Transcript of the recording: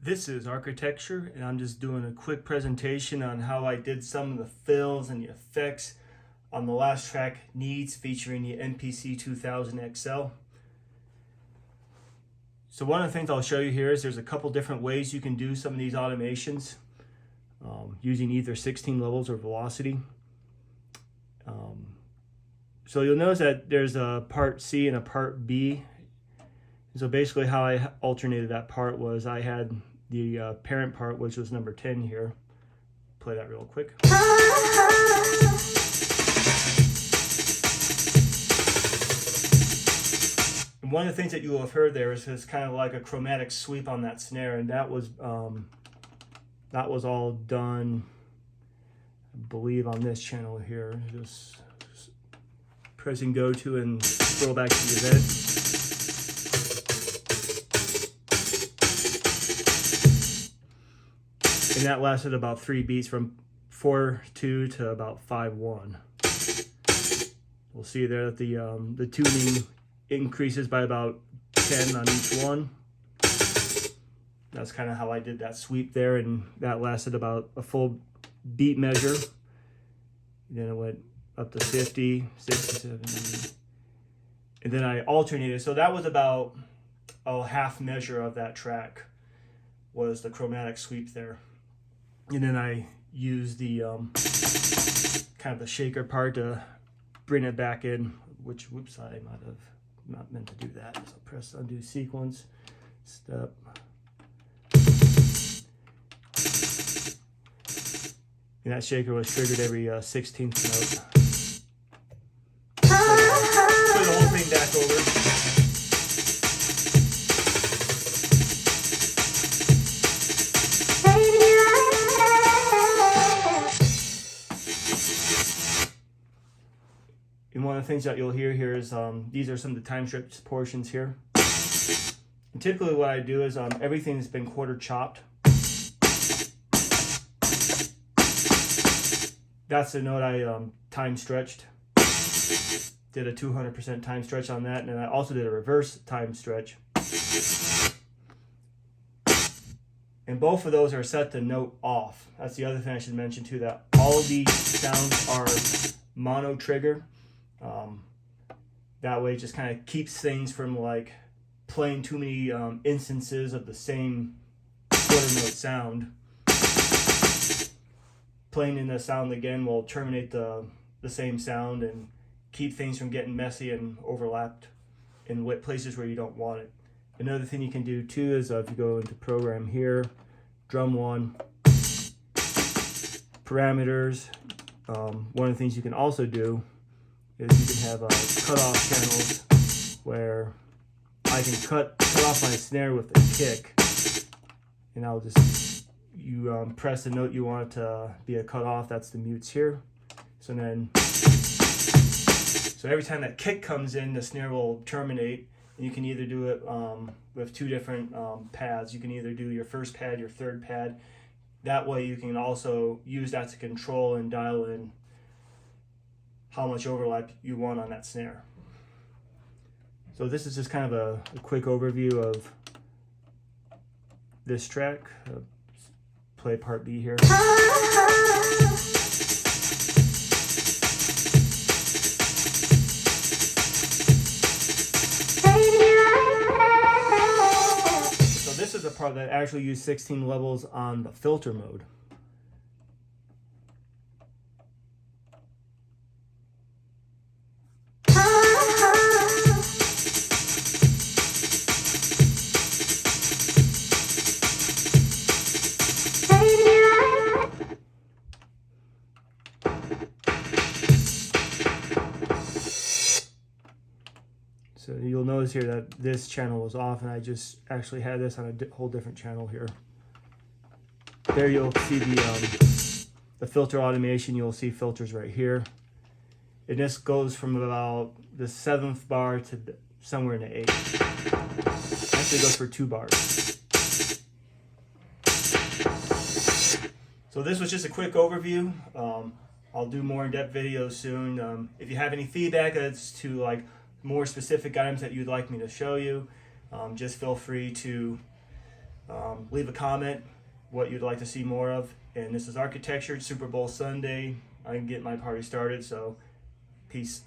This is architecture, and I'm just doing a quick presentation on how I did some of the fills and the effects on the last track, Needs, featuring the MPC2000XL. So one of the things I'll show you here is there's a couple different ways you can do some of these automations using either 16 levels or velocity. So you'll notice that there's a part C and a part B. So basically how I alternated that part was I had the parent part, which was number 10 here. Play that real quick. And one of the things that you will have heard there is kind of like a chromatic sweep on that snare, and that was all done, I believe, on this channel here. Just pressing go to and scroll back to the event. And that lasted about 3 beats, from 4-2 to about 5-1. We'll see there that the tuning increases by about 10 on each one. That's kind of how I did that sweep there, and that lasted about a full beat measure. Then it went up to 50, 60, 70, and then I alternated. So that was about a half measure of that track was the chromatic sweep there. And then I used the kind of the shaker part to bring it back in, which, whoops, I might have not meant to do that. So press undo sequence, step. And that shaker was triggered every 16th note. Play the whole thing back over. And one of the things that you'll hear here is these are some of the time stretch portions here. And typically what I do is everything's been quarter chopped. That's the note I time stretched. Did a 200% time stretch on that, and then I also did a reverse time stretch. And both of those are set to note off. That's the other thing I should mention too, that all of these sounds are mono trigger. That way it just kind of keeps things from like playing too many instances of the same quarter note sound. Playing in the sound again will terminate the same sound and keep things from getting messy and overlapped in places where you don't want it. Another thing you can do too is if you go into program here, drum one, parameters, one of the things you can also do is you can have cutoff channels where I can cut off my snare with a kick, and I'll just, you press the note you want it to be a cutoff. That's the mutes here. So every time that kick comes in, the snare will terminate, and you can either do it with two different pads. You can either do your first pad, your third pad. That way you can also use that to control and dial in how much overlap you want on that snare. So this is just kind of a quick overview of this track. Play part B here. So this is the part that actually used 16 levels on the filter mode. So you'll notice here that this channel was off, and I just actually had this on a whole different channel here. There you'll see the filter automation. You'll see filters right here. And this goes from about the 7th bar to somewhere in the 8th. Actually goes for 2 bars. So this was just a quick overview. I'll do more in-depth videos soon. If you have any feedback as to like more specific items that you'd like me to show you, just feel free to Leave a comment what you'd like to see more of. And this is Architecture, Super Bowl Sunday. I can get my party started, so peace.